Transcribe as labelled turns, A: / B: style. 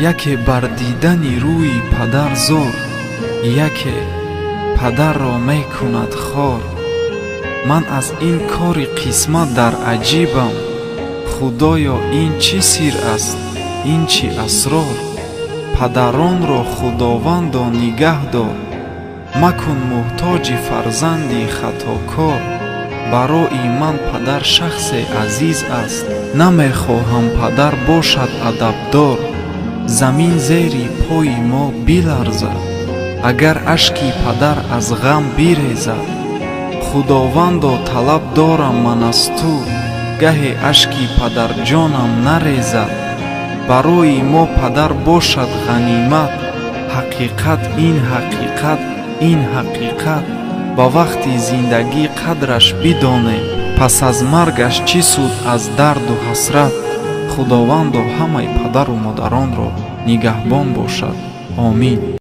A: яке бар дидани рӯи падар зор, яке падарро мекунад хор. ман аз ин кори қисмат дар аҷибам. худоё ин чӣ сир аст, ин чӣ асрор? падаронро худовандо нигаҳ дор, макун муҳтоҷи фарзанди хатокор. барои ман падар шахсе азиз аст, намехоҳам падар бошад адабдор. замин зери пои мо биларзад, агар ашки падар аз ғам бирезад. худовандо талаб дорам ман аз ту, гаҳе ашки падарҷонам нарезад. барои мо падар бошад ғанимат, ҳақиқат ин ҳақиқат ин ҳақиқат. ба вақти зиндагӣ қадраш бидонем, пас аз маргаш чӣ суд аз дарду ҳасрат. худовандо ҳамаи падару модаронро нигаҳбон бошад. омин.